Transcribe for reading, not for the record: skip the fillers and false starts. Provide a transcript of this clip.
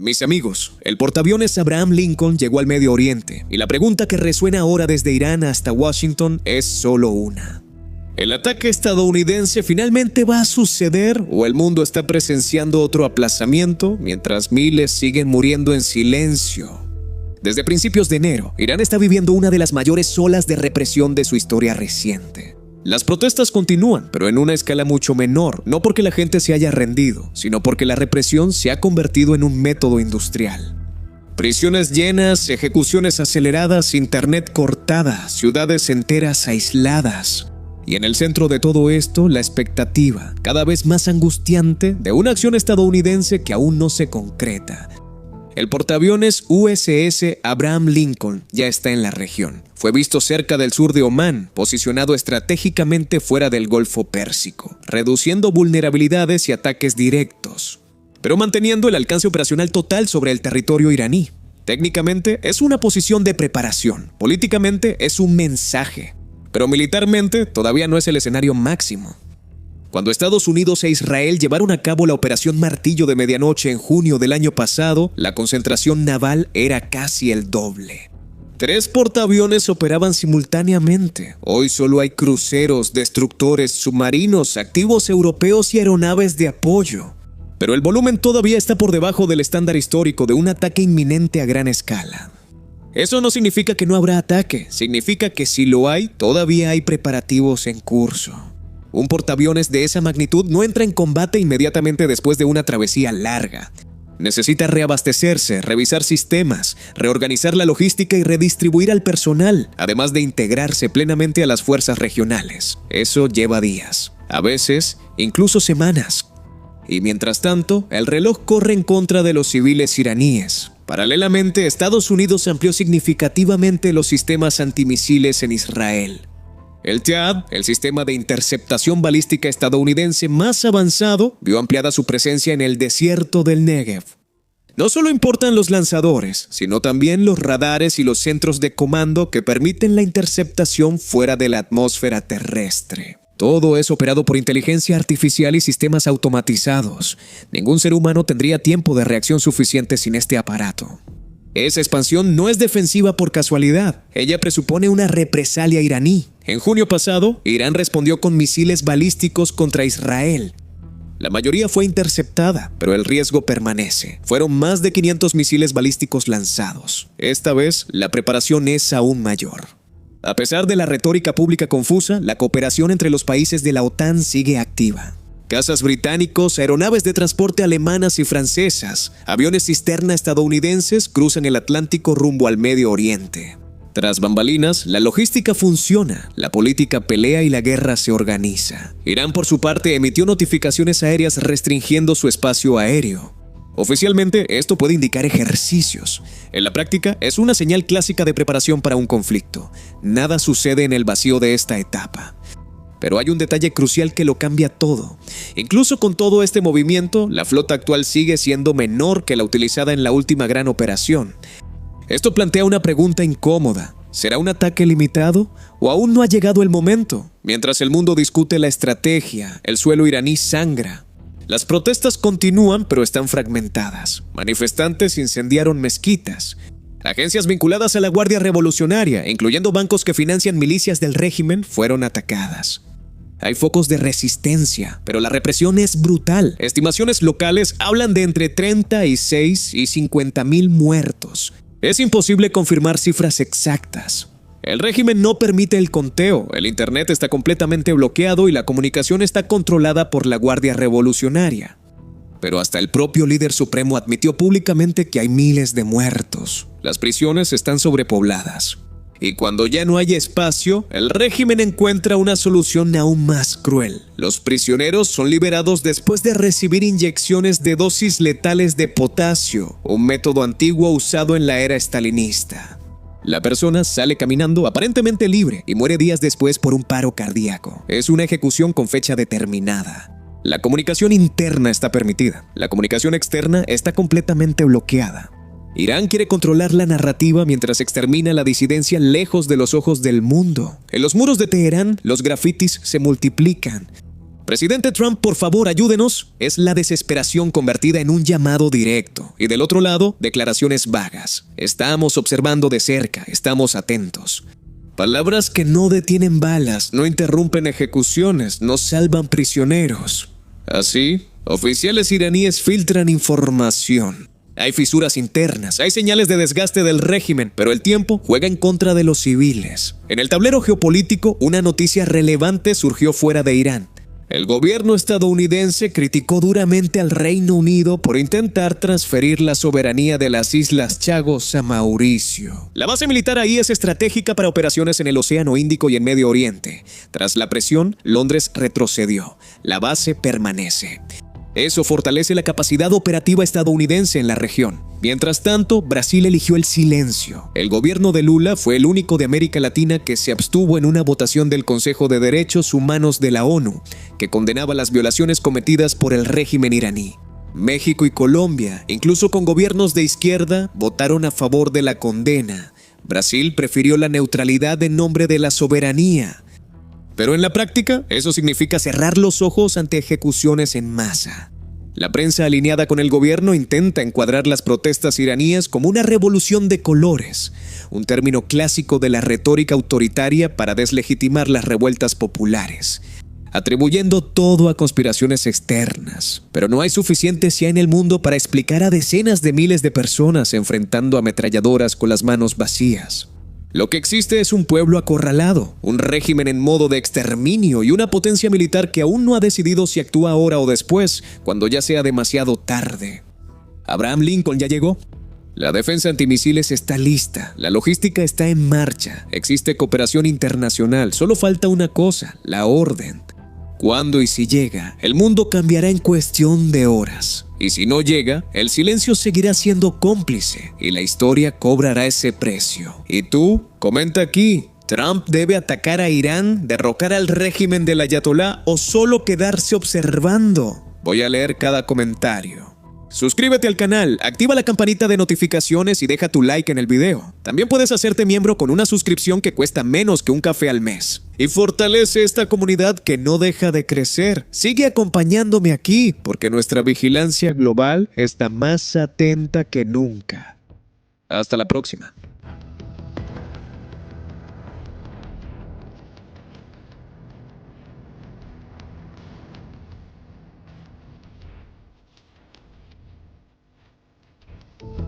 Mis amigos, el portaaviones Abraham Lincoln llegó al Medio Oriente y la pregunta que resuena ahora desde Irán hasta Washington es solo una. ¿El ataque estadounidense finalmente va a suceder o el mundo está presenciando otro aplazamiento mientras miles siguen muriendo en silencio? Desde principios de enero, Irán está viviendo una de las mayores olas de represión de su historia reciente. Las protestas continúan, pero en una escala mucho menor, no porque la gente se haya rendido, sino porque la represión se ha convertido en un método industrial. Prisiones llenas, ejecuciones aceleradas, internet cortada, ciudades enteras aisladas. Y en el centro de todo esto, la expectativa, cada vez más angustiante, de una acción estadounidense que aún no se concreta. El portaaviones USS Abraham Lincoln ya está en la región. Fue visto cerca del sur de Omán, posicionado estratégicamente fuera del Golfo Pérsico, reduciendo vulnerabilidades y ataques directos, pero manteniendo el alcance operacional total sobre el territorio iraní. Técnicamente es una posición de preparación, políticamente es un mensaje, pero militarmente todavía no es el escenario máximo. Cuando Estados Unidos e Israel llevaron a cabo la Operación Martillo de Medianoche en junio del año pasado, la concentración naval era casi el doble. 3 portaaviones operaban simultáneamente. Hoy solo hay cruceros, destructores, submarinos, activos europeos y aeronaves de apoyo. Pero el volumen todavía está por debajo del estándar histórico de un ataque inminente a gran escala. Eso no significa que no habrá ataque, significa que si lo hay, todavía hay preparativos en curso. Un portaaviones de esa magnitud no entra en combate inmediatamente después de una travesía larga. Necesita reabastecerse, revisar sistemas, reorganizar la logística y redistribuir al personal, además de integrarse plenamente a las fuerzas regionales. Eso lleva días, a veces incluso semanas. Y mientras tanto, el reloj corre en contra de los civiles iraníes. Paralelamente, Estados Unidos amplió significativamente los sistemas antimisiles en Israel. El THAAD, el sistema de interceptación balística estadounidense más avanzado, vio ampliada su presencia en el desierto del Negev. No solo importan los lanzadores, sino también los radares y los centros de comando que permiten la interceptación fuera de la atmósfera terrestre. Todo es operado por inteligencia artificial y sistemas automatizados. Ningún ser humano tendría tiempo de reacción suficiente sin este aparato. Esa expansión no es defensiva por casualidad. Ella presupone una represalia iraní. En junio pasado, Irán respondió con misiles balísticos contra Israel. La mayoría fue interceptada, pero el riesgo permanece. Fueron más de 500 misiles balísticos lanzados. Esta vez, la preparación es aún mayor. A pesar de la retórica pública confusa, la cooperación entre los países de la OTAN sigue activa. Cazas británicos, aeronaves de transporte alemanas y francesas, aviones cisterna estadounidenses cruzan el Atlántico rumbo al Medio Oriente. Tras bambalinas, la logística funciona, la política pelea y la guerra se organiza. Irán, por su parte, emitió notificaciones aéreas restringiendo su espacio aéreo. Oficialmente, esto puede indicar ejercicios. En la práctica, es una señal clásica de preparación para un conflicto. Nada sucede en el vacío de esta etapa. Pero hay un detalle crucial que lo cambia todo. Incluso con todo este movimiento, la flota actual sigue siendo menor que la utilizada en la última gran operación. Esto plantea una pregunta incómoda. ¿Será un ataque limitado o aún no ha llegado el momento? Mientras el mundo discute la estrategia, el suelo iraní sangra. Las protestas continúan, pero están fragmentadas. Manifestantes incendiaron mezquitas. Agencias vinculadas a la Guardia Revolucionaria, incluyendo bancos que financian milicias del régimen, fueron atacadas. Hay focos de resistencia, pero la represión es brutal. Estimaciones locales hablan de entre 36 y 50,000 muertos. Es imposible confirmar cifras exactas. El régimen no permite el conteo, el internet está completamente bloqueado y la comunicación está controlada por la Guardia Revolucionaria. Pero hasta el propio líder supremo admitió públicamente que hay miles de muertos. Las prisiones están sobrepobladas. Y cuando ya no hay espacio, el régimen encuentra una solución aún más cruel. Los prisioneros son liberados después de recibir inyecciones de dosis letales de potasio, un método antiguo usado en la era estalinista. La persona sale caminando aparentemente libre y muere días después por un paro cardíaco. Es una ejecución con fecha determinada. La comunicación interna está permitida. La comunicación externa está completamente bloqueada. Irán quiere controlar la narrativa mientras extermina la disidencia lejos de los ojos del mundo. En los muros de Teherán, los grafitis se multiplican. Presidente Trump, por favor, ayúdenos. Es la desesperación convertida en un llamado directo. Y del otro lado, declaraciones vagas. Estamos observando de cerca, estamos atentos. Palabras que no detienen balas, no interrumpen ejecuciones, no salvan prisioneros. Así, oficiales iraníes filtran información. Hay fisuras internas, hay señales de desgaste del régimen, pero el tiempo juega en contra de los civiles. En el tablero geopolítico, una noticia relevante surgió fuera de Irán. El gobierno estadounidense criticó duramente al Reino Unido por intentar transferir la soberanía de las Islas Chagos a Mauricio. La base militar ahí es estratégica para operaciones en el Océano Índico y en Medio Oriente. Tras la presión, Londres retrocedió. La base permanece. Eso fortalece la capacidad operativa estadounidense en la región. Mientras tanto, Brasil eligió el silencio. El gobierno de Lula fue el único de América Latina que se abstuvo en una votación del Consejo de Derechos Humanos de la ONU, que condenaba las violaciones cometidas por el régimen iraní. México y Colombia, incluso con gobiernos de izquierda, votaron a favor de la condena. Brasil prefirió la neutralidad en nombre de la soberanía. Pero en la práctica, eso significa cerrar los ojos ante ejecuciones en masa. La prensa alineada con el gobierno intenta encuadrar las protestas iraníes como una revolución de colores, un término clásico de la retórica autoritaria para deslegitimar las revueltas populares, atribuyendo todo a conspiraciones externas. Pero no hay suficiente CIA en el mundo para explicar a decenas de miles de personas enfrentando ametralladoras con las manos vacías. Lo que existe es un pueblo acorralado, un régimen en modo de exterminio y una potencia militar que aún no ha decidido si actúa ahora o después, cuando ya sea demasiado tarde. ¿Abraham Lincoln ya llegó? La defensa antimisiles está lista, la logística está en marcha, existe cooperación internacional, solo falta una cosa, la orden. Cuando y si llega, el mundo cambiará en cuestión de horas. Y si no llega, el silencio seguirá siendo cómplice y la historia cobrará ese precio. ¿Y tú? Comenta aquí. ¿Trump debe atacar a Irán, derrocar al régimen del Ayatolá o solo quedarse observando? Voy a leer cada comentario. Suscríbete al canal, activa la campanita de notificaciones y deja tu like en el video. También puedes hacerte miembro con una suscripción que cuesta menos que un café al mes. Y fortalece esta comunidad que no deja de crecer. Sigue acompañándome aquí, porque nuestra vigilancia global está más atenta que nunca. Hasta la próxima.